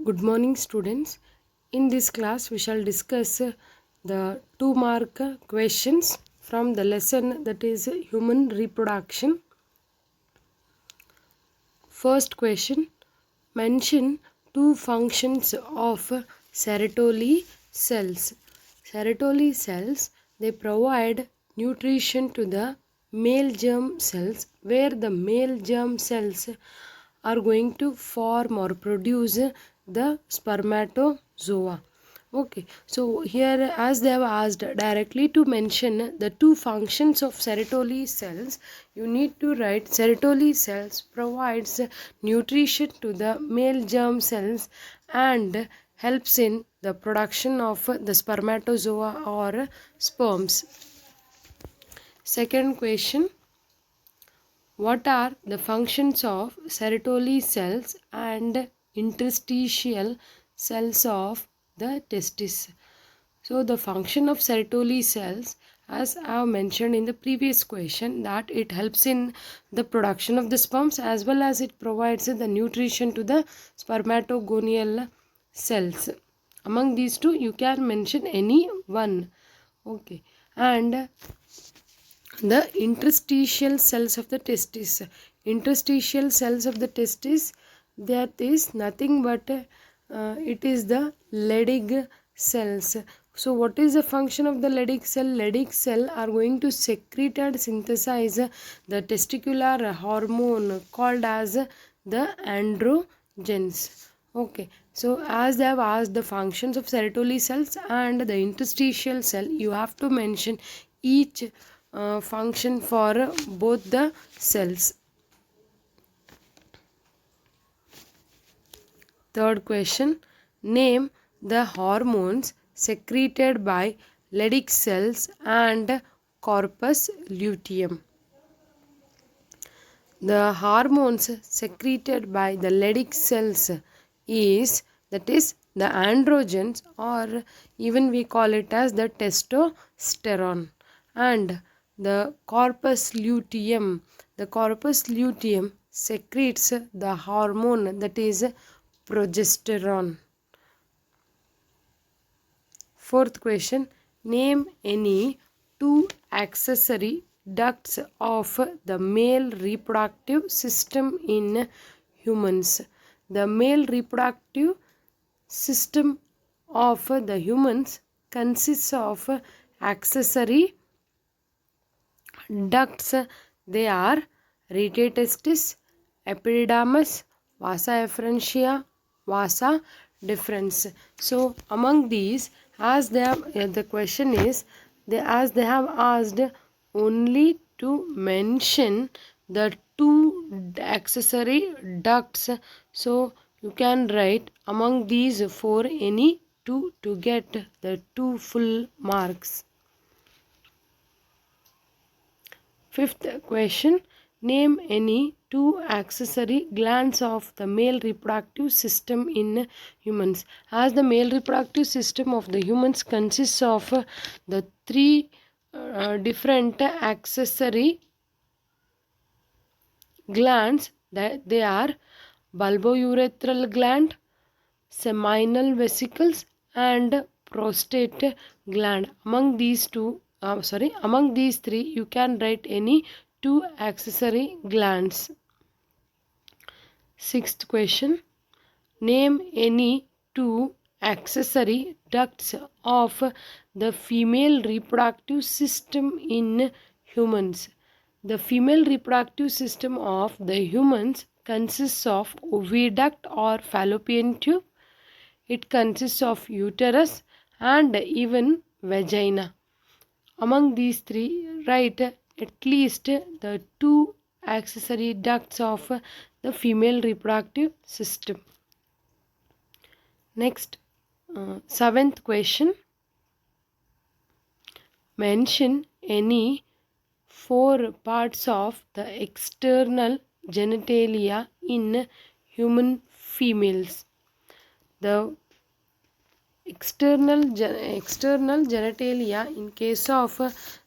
Good morning, students. In this class, we shall discuss the 2-mark questions from the lesson that is human reproduction. First question: mention two functions of Sertoli cells. Sertoli cells, they provide nutrition to the male germ cells, where the male germ cells are going to form or produce the spermatozoa. Okay, so here as they have asked directly to mention the two functions of Sertoli cells, you need to write Sertoli cells provides nutrition to the male germ cells and helps in the production of the spermatozoa or sperms. Second question: what are the functions of Sertoli cells and interstitial cells of the testis? So the function of Sertoli cells, as I have mentioned in the previous question, that it helps in the production of the sperms as well as it provides the nutrition to the spermatogonial cells. Among these two, you can mention any one. Okay, and the interstitial cells of the testis. Interstitial cells of the testis, that is nothing but it is the Leydig cells. So what is the function of the Leydig cell? Leydig cell are going to secrete and synthesize the testicular hormone called as the androgens. Okay, so as they have asked the functions of Sertoli cells and the interstitial cell, you have to mention each function for both the cells. Third question: name the hormones secreted by Leydig cells and corpus luteum. The hormones secreted by the Leydig cells is the androgens, or even we call it as the testosterone, and the corpus luteum. The corpus luteum secretes the hormone that is progesterone. Fourth question: name any two accessory ducts of the male reproductive system in humans. The male reproductive system of the humans consists of accessory ducts. They are rete-testis, epididymis, vasa efferentia, vasa deferens. So among these, as they have the question is, as they have asked only to mention the two accessory ducts, so you can write among these four any two to get the 2 full marks. Fifth question: name any two accessory glands of the male reproductive system in humans. As the male reproductive system of the humans consists of the three different accessory glands, that they are bulbourethral gland, seminal vesicles, and prostate gland. Among these three, you can write any two accessory glands. Sixth question: name any two accessory ducts of the female reproductive system in humans. The female reproductive system of the humans consists of oviduct or fallopian tube. It consists of uterus and even vagina. Among these three, write at least the two accessory ducts of the female reproductive system. Next, seventh question: mention any 4 parts of the external genitalia in human females. The external genitalia in case of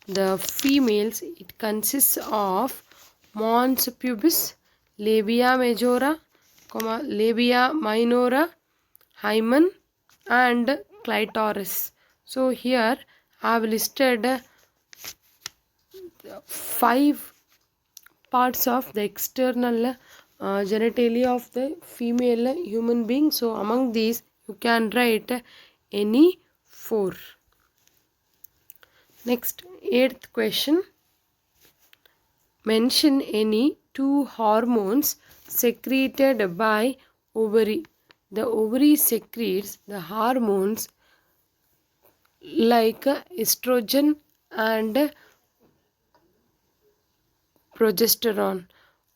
the females, it consists of mons pubis, labia majora, labia minora, hymen, and clitoris. So here I have listed 5 parts of the external genitalia of the female human being. So among these you can write any 4. Next, 8th question. Mention any 2 hormones secreted by ovary. The ovary secretes the hormones like estrogen and progesterone.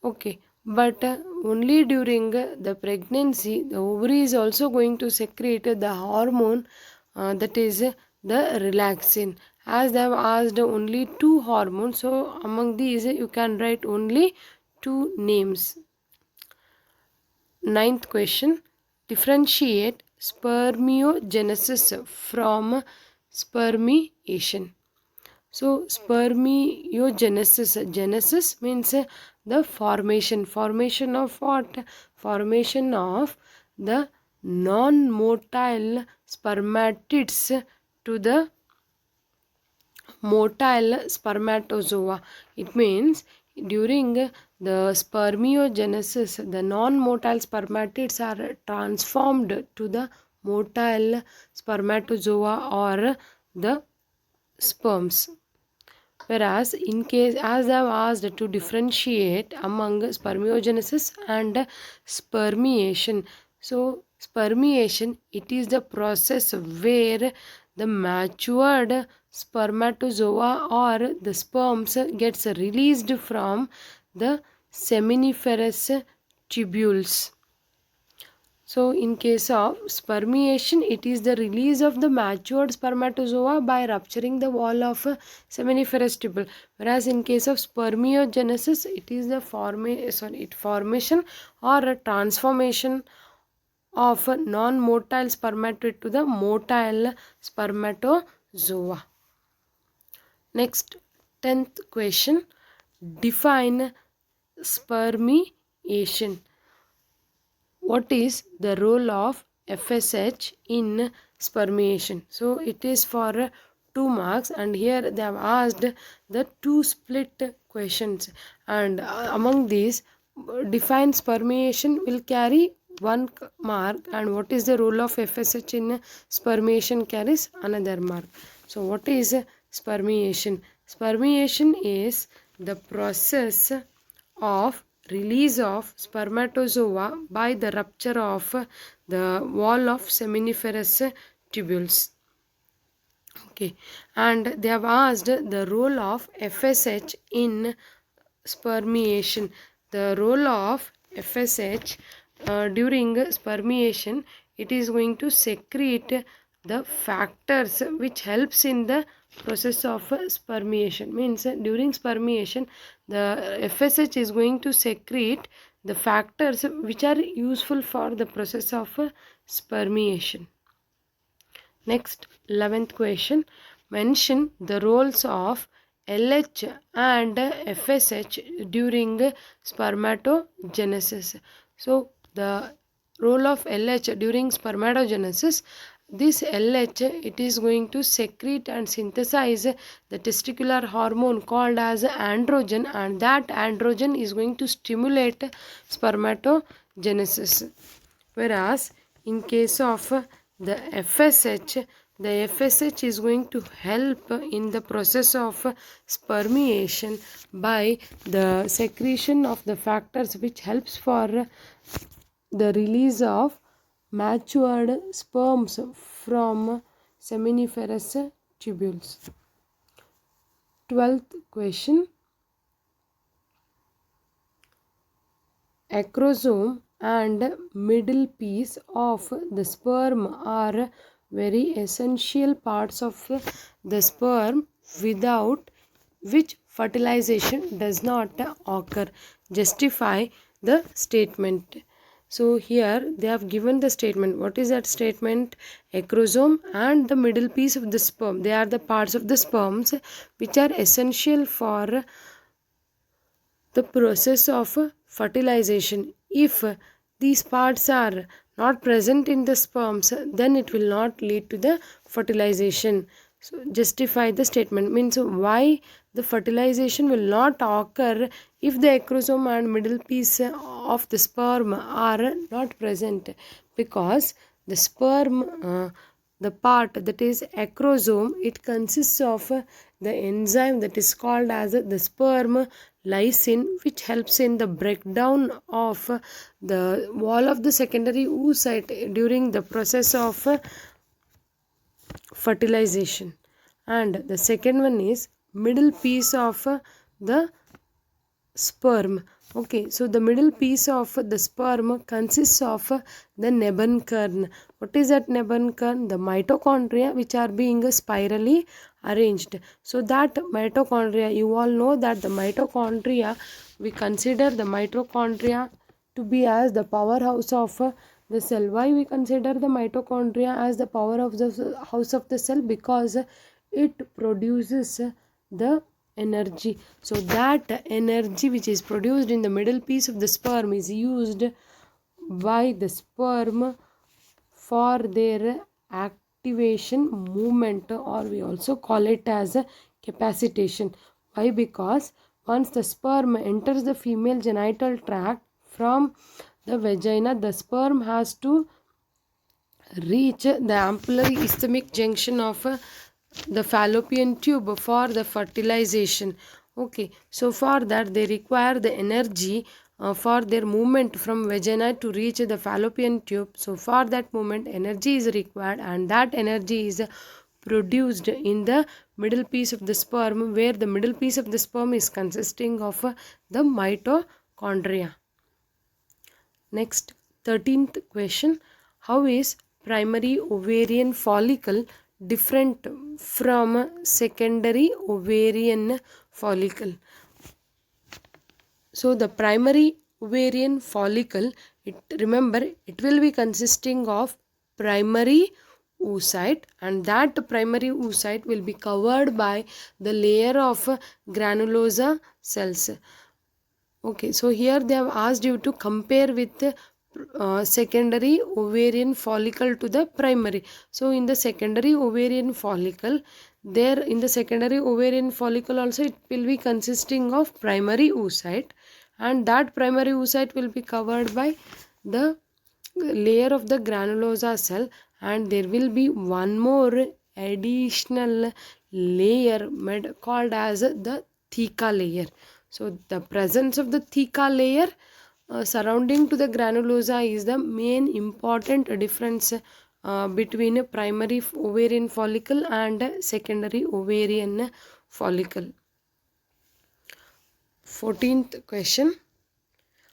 Okay, but only during the pregnancy the ovary is also going to secrete the hormone that is the relaxin. As they have asked only 2 hormones, so among these you can write only 2 names. 9th question. Differentiate spermiogenesis from spermiation. So spermiogenesis, genesis means the formation of what? Formation of the non-motile spermatids to the motile spermatozoa. It means during the spermiogenesis, the non-motile spermatids are transformed to the motile spermatozoa or the sperms. Whereas in case, as I have asked to differentiate among spermiogenesis and spermiation. So spermiation, it is the process where the matured spermatozoa or the sperms gets released from the seminiferous tubules. So in case of spermiation, it is the release of the matured spermatozoa by rupturing the wall of a seminiferous tubule. Whereas in case of spermiogenesis, it is the formation or a transformation of a non-motile spermatoid to the motile spermatozoa. Next, 10th question. Define spermiation. What is the role of FSH in spermiation? So it is for 2 marks, and here they have asked the 2 split questions, and among these define spermiation will carry 1 mark, and what is the role of FSH in spermiation carries another mark. So what is spermiation? Spermiation is the process of release of spermatozoa by the rupture of the wall of seminiferous tubules. Okay, and they have asked the role of FSH in spermiation. The role of FSH during spermiation, it is going to secrete the factors which helps in the process of spermiation. Means during spermiation, the FSH is going to secrete the factors which are useful for the process of spermiation. Next, 11th question. Mention the roles of LH and FSH during spermatogenesis. So the role of LH during spermatogenesis, this LH, it is going to secrete and synthesize the testicular hormone called as androgen, and that androgen is going to stimulate spermatogenesis. Whereas in case of the FSH, the FSH is going to help in the process of spermiation by the secretion of the factors which helps for the release of matured sperms from seminiferous tubules. 12th question. Acrosome and middle piece of the sperm are very essential parts of the sperm without which fertilization does not occur. Justify the statement. So here they have given the statement. What is that statement? Acrosome and the middle piece of the sperm, they are the parts of the sperms which are essential for the process of fertilization. If these parts are not present in the sperms, then it will not lead to the fertilization. So justify the statement, means why the fertilization will not occur if the acrosome and middle piece of the sperm are not present, because the sperm, the part that is acrosome, it consists of the enzyme that is called as the sperm lysine, which helps in the breakdown of the wall of the secondary oocyte during the process of fertilization. And the second one is middle piece of the sperm. Okay, so the middle piece of the sperm consists of the Neben kern. What is that Neben kern? The mitochondria which are being spirally arranged. So that mitochondria, you all know that the mitochondria, we consider the mitochondria to be as the powerhouse of the cell. Why we consider the mitochondria as the power of the house of the cell? Because it produces the energy. So that energy which is produced in the middle piece of the sperm is used by the sperm for their activation movement, or we also call it as a capacitation. Why? Because once the sperm enters the female genital tract from the vagina, the sperm has to reach the ampullary isthmic junction of the fallopian tube for the fertilization. Okay, so for that they require the energy for their movement from vagina to reach the fallopian tube. So for that movement energy is required, and that energy is produced in the middle piece of the sperm, where the middle piece of the sperm is consisting of the mitochondria. Next, 13th question. How is primary ovarian follicle different from secondary ovarian follicle? So the primary ovarian follicle, remember, it will be consisting of primary oocyte, and that primary oocyte will be covered by the layer of granulosa cells. Okay, so here they have asked you to compare with the secondary ovarian follicle to the primary. So in the secondary ovarian follicle, there in the secondary ovarian follicle also it will be consisting of primary oocyte, and that primary oocyte will be covered by the layer of the granulosa cell, and there will be one more additional layer called as the theca layer. So the presence of the theca layer surrounding to the granulosa is the main important difference between a primary ovarian follicle and a secondary ovarian follicle. 14th question.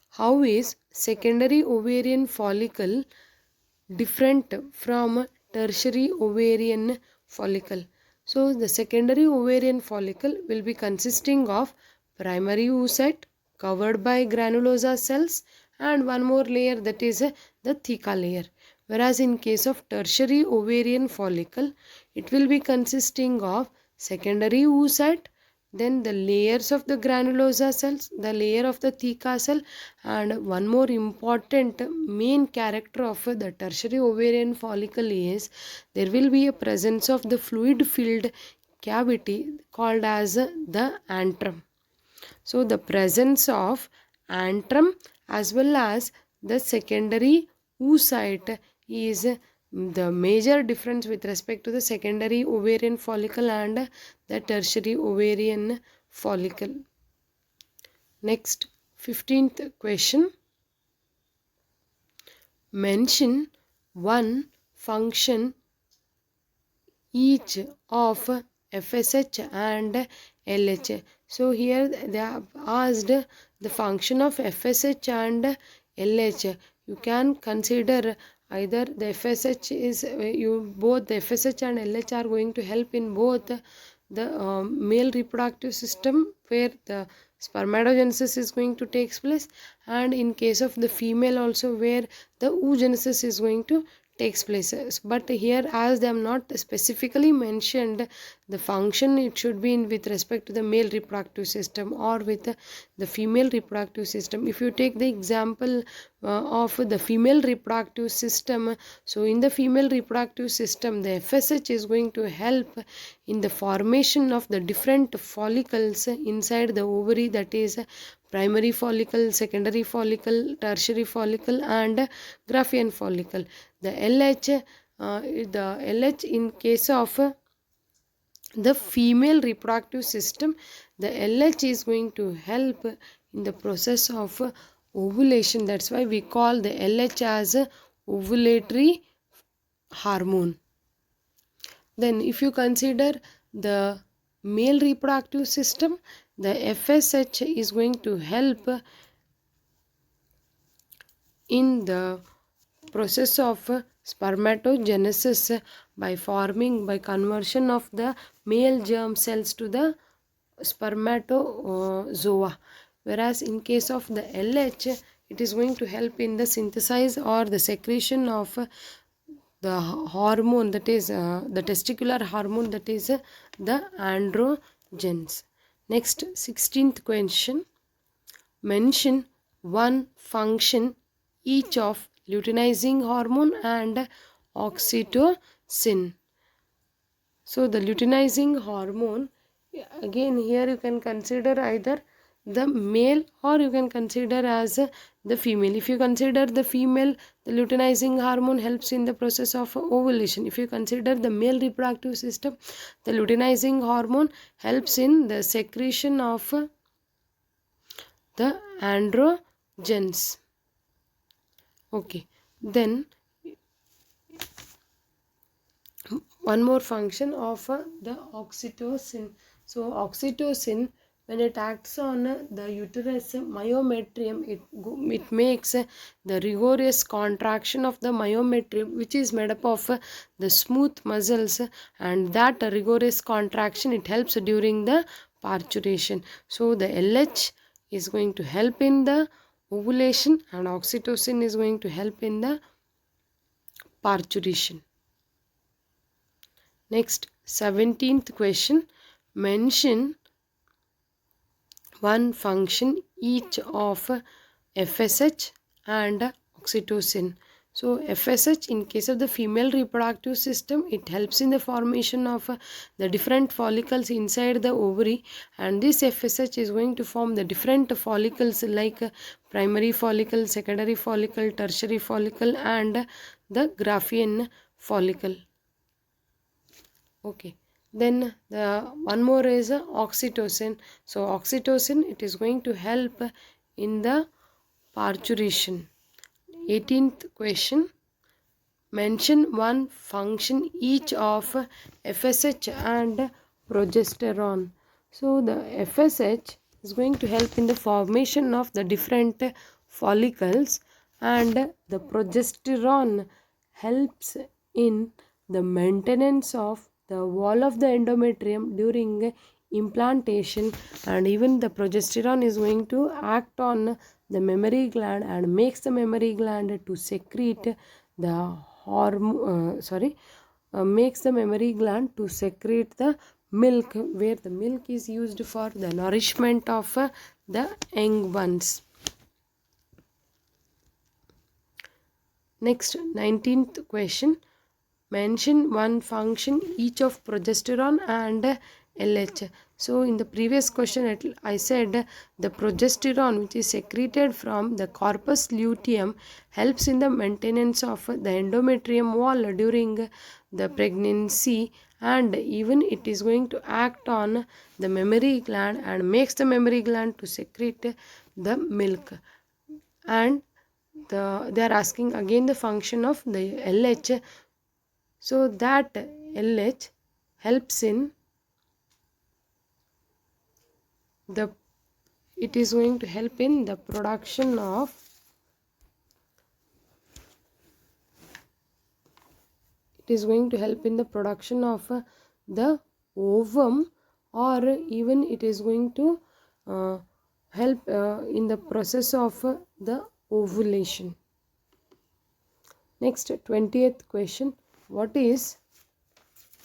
How is secondary ovarian follicle different from tertiary ovarian follicle? So the secondary ovarian follicle will be consisting of primary oocyte covered by granulosa cells and one more layer, that is the theca layer. Whereas in case of tertiary ovarian follicle, it will be consisting of secondary oocyte, then the layers of the granulosa cells, the layer of the theca cell, and one more important main character of the tertiary ovarian follicle is there will be a presence of the fluid filled cavity called as the antrum. So the presence of antrum as well as the secondary oocyte is the major difference with respect to the secondary ovarian follicle and the tertiary ovarian follicle. Next, 15th question. Mention one function each of FSH and LH. So here they have asked the function of FSH and LH. You can consider either the FSH is both the FSH and LH are going to help in both the male reproductive system, where the spermatogenesis is going to take place, and in case of the female also, where the oogenesis is going to takes place. But here, as they have not specifically mentioned the function, it should be in with respect to the male reproductive system or with the female reproductive system. If you take the example of the female reproductive system, so in the female reproductive system, the FSH is going to help in the formation of the different follicles inside the ovary, that is primary follicle, secondary follicle, tertiary follicle, and Graafian follicle. The LH in case of the female reproductive system, the LH is going to help in the process of ovulation. That's why we call the LH as a ovulatory hormone. Then if you consider the male reproductive system, the FSH is going to help in the process of spermatogenesis by conversion of the male germ cells to the spermatozoa, whereas in case of the LH, it is going to help in the synthesis or the secretion of the hormone, that is the testicular hormone, that is the androgens. Next, 16th question. Mention one function each of luteinizing hormone and oxytocin. So the luteinizing hormone, again here you can consider either the male or you can consider as the female. If you consider the female, the luteinizing hormone helps in the process of ovulation. If you consider the male reproductive system, the luteinizing hormone helps in the secretion of the androgens. Okay, then one more function of the oxytocin. So oxytocin, when it acts on the uterus myometrium, it makes the rigorous contraction of the myometrium, which is made up of the smooth muscles, and that rigorous contraction, it helps during the parturition. So the LH is going to help in the ovulation and oxytocin is going to help in the parturition. Next, 17th question. Mention one function each of FSH and oxytocin. So FSH, in case of the female reproductive system, it helps in the formation of the different follicles inside the ovary, and this FSH is going to form the different follicles like primary follicle, secondary follicle, tertiary follicle, and the Graafian follicle. Okay, then the one more is oxytocin. So oxytocin, it is going to help in the parturition. 18th question. Mention one function each of FSH and progesterone. So the FSH is going to help in the formation of the different follicles, and the progesterone helps in the maintenance of the wall of the endometrium during implantation, and even the progesterone is going to act on the mammary gland and makes the mammary gland to secrete the hormone, makes the mammary gland to secrete the milk, where the milk is used for the nourishment of the young ones. Next, 19th question. Mention one function each of progesterone and LH. So in the previous question I said the progesterone, which is secreted from the corpus luteum, helps in the maintenance of the endometrium wall during the pregnancy, and even it is going to act on the mammary gland and makes the mammary gland to secrete the milk. And they are asking again the function of the LH. So that LH helps in the, it is going to help in the production of, it is going to help in the production of the ovum, or even it is going to help in the process of the ovulation. Next, 20th question. What is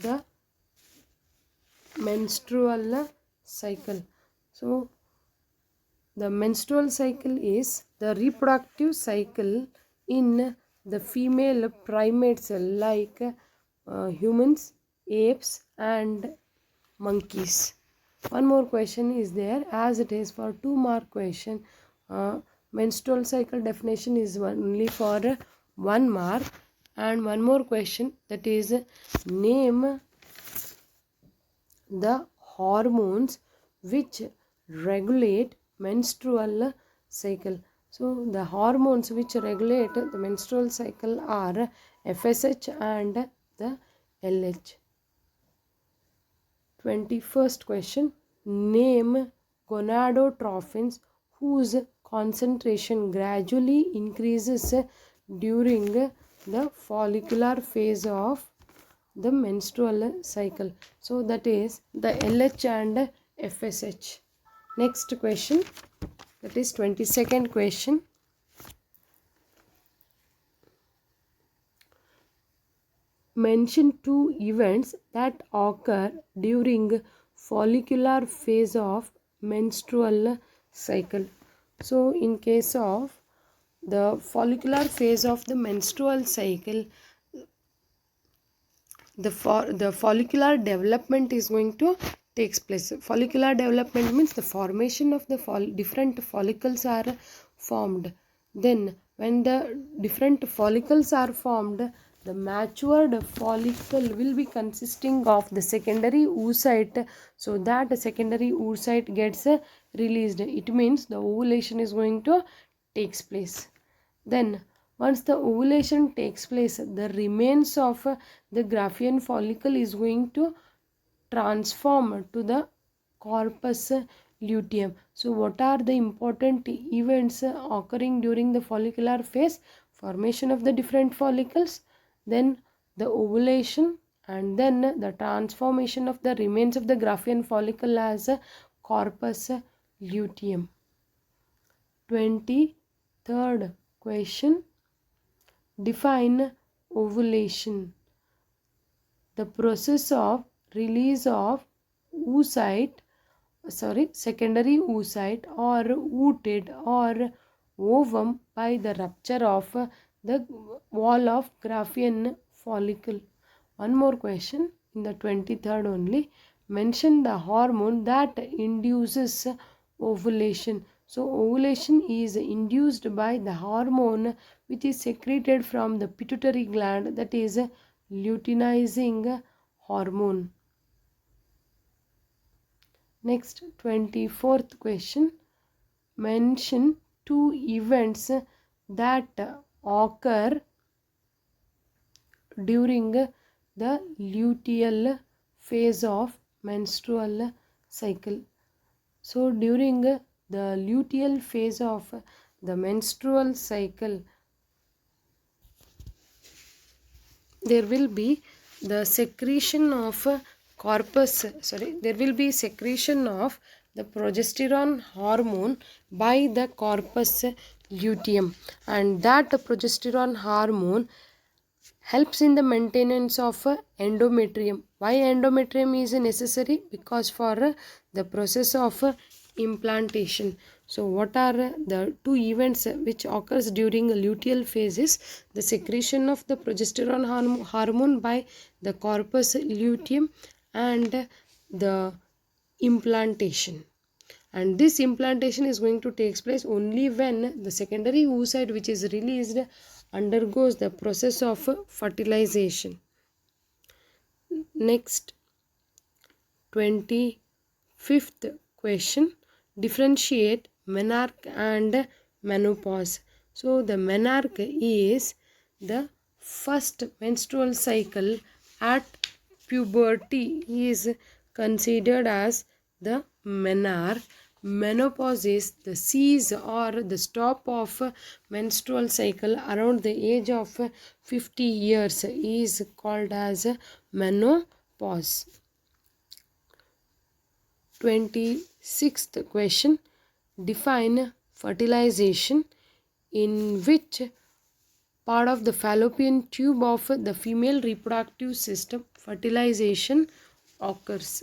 the menstrual cycle? So the menstrual cycle is the reproductive cycle in the female primates like humans, apes and monkeys. One more question is there, as it is for 2 mark question. Menstrual cycle definition is only for 1 mark, and one more question, that is name the hormones which regulate menstrual cycle. So the hormones which regulate the menstrual cycle are FSH and the LH. 21st question. Name gonadotrophins whose concentration gradually increases during the follicular phase of the menstrual cycle. So that is the LH and FSH. Next question, that is 22nd question. Mention 2 events that occur during follicular phase of menstrual cycle. So in case of the follicular phase of the menstrual cycle, the follicular development is going to takes place. Follicular development means the formation of the different follicles are formed. Then when the different follicles are formed, the matured follicle will be consisting of the secondary oocyte. So that secondary oocyte gets released. It means the ovulation is going to takes place. Then once the ovulation takes place, the remains of the Graafian follicle is going to transform to the corpus luteum. So what are the important events occurring during the follicular phase? Formation of the different follicles, then the ovulation, and then the transformation of the remains of the Graafian follicle as a corpus luteum. 23rd question. Define ovulation. The process of release of secondary oocyte or oocyte or ovum by the rupture of the wall of Graafian follicle. One more question in the 23rd only. Mention the hormone that induces ovulation. So ovulation is induced by the hormone which is secreted from the pituitary gland, that is luteinizing hormone. Next, 24th question. Mention 2 events that occur during the luteal phase of menstrual cycle. So during the luteal phase of the menstrual cycle, there will be the secretion of there will be secretion of the progesterone hormone by the corpus luteum, and that progesterone hormone helps in the maintenance of endometrium. Why endometrium is necessary? Because for the process of implantation. So what are the 2 events which occurs during a luteal phase? Is the secretion of the progesterone hormone by the corpus luteum and the implantation. And this implantation is going to take place only when the secondary oocyte which is released undergoes the process of fertilization. Next, 25th question. Differentiate menarche and menopause. So the menarche is the first menstrual cycle at puberty is considered as the menarche. Menopause is the cease or the stop of menstrual cycle around the age of 50 years is called as menopause. 26th question. Define fertilization, in which part of the fallopian tube of the female reproductive system fertilization occurs?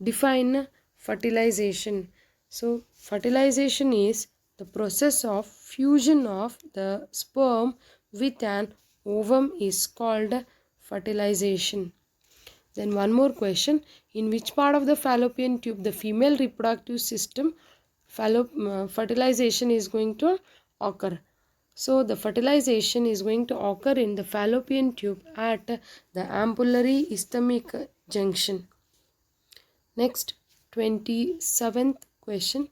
Define fertilization. So, fertilization is the process of fusion of the sperm with an ovum is called fertilization. Then one more question. In which part of the fallopian tube the female reproductive system fertilization is going to occur? So the fertilization is going to occur in the fallopian tube at the ampullary isthmic junction. Next, 27th question.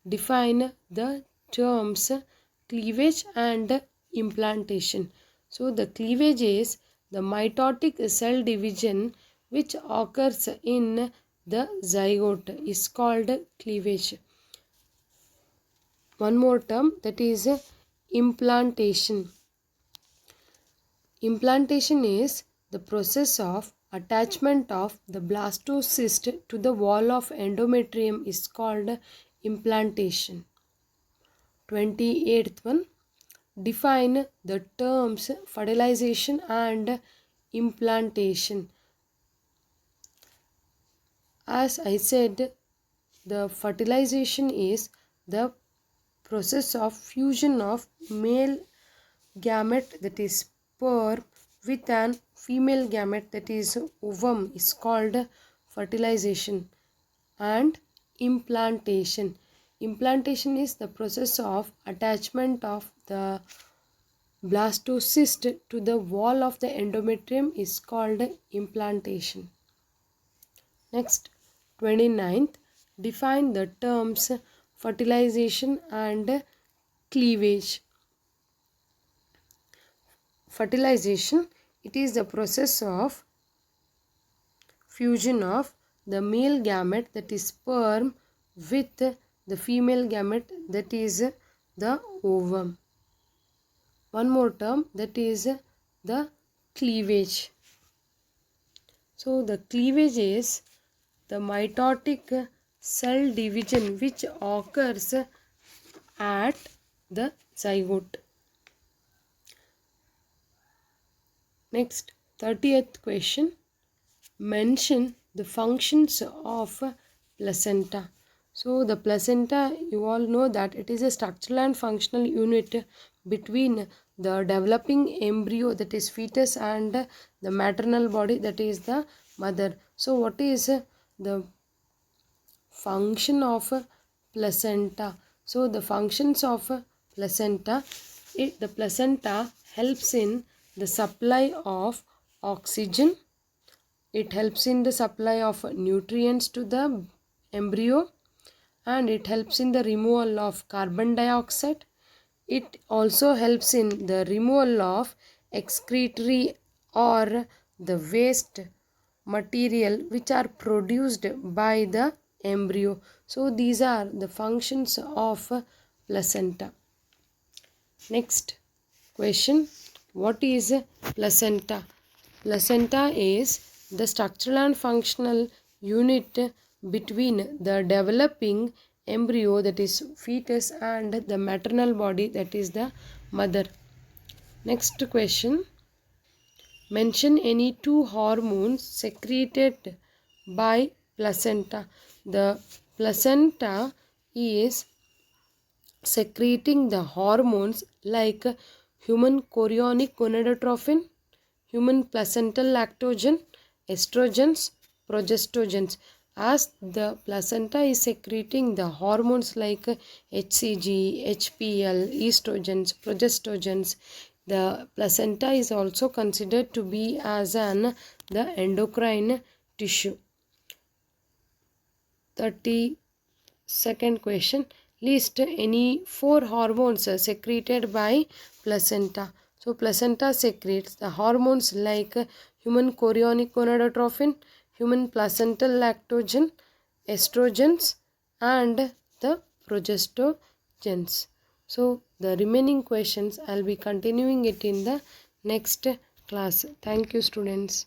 Define the terms cleavage and implantation. So the cleavage is the mitotic cell division which occurs in the zygote is called cleavage. One more term, that is implantation. Implantation is the process of attachment of the blastocyst to the wall of endometrium is called implantation. 28th one. Define the terms fertilization and implantation. As I said, the fertilization is the process of fusion of male gamete, that is sperm, with an female gamete, that is ovum, is called fertilization. And implantation. Implantation is the process of attachment of the blastocyst to the wall of the endometrium is called implantation. Next, 29th. Define the terms fertilization and cleavage. Fertilization, it is the process of fusion of the male gamete, that is sperm, with the female gamete, that is the ovum. One more term, that is the cleavage. So the cleavage is the mitotic cell division which occurs at the zygote. Next, 30th question. Mention the functions of placenta. So the placenta, you all know that it is a structural and functional unit between the developing embryo, that is fetus, and the maternal body, that is the mother. So what is the function of placenta? So the functions of placenta, the placenta helps in the supply of oxygen, it helps in the supply of nutrients to the embryo, and it helps in the removal of carbon dioxide. It also helps in the removal of excretory or the waste material which are produced by the embryo. So these are the functions of placenta. Next question. What is placenta? Placenta is the structural and functional unit between the developing embryo, that is fetus, and the maternal body, that is the mother. Next question. Mention any two hormones secreted by placenta. The placenta is secreting the hormones like human chorionic gonadotropin, human placental lactogen, estrogens, progestogens. As the placenta is secreting the hormones like HCG, HPL, estrogens, progestogens, the placenta is also considered to be as the endocrine tissue. 32nd question. List any 4 hormones secreted by placenta. So placenta secretes the hormones like human chorionic gonadotropin, human placental lactogen, estrogens, and the progestogens. So the remaining questions I'll be continuing it in the next class. Thank you, students.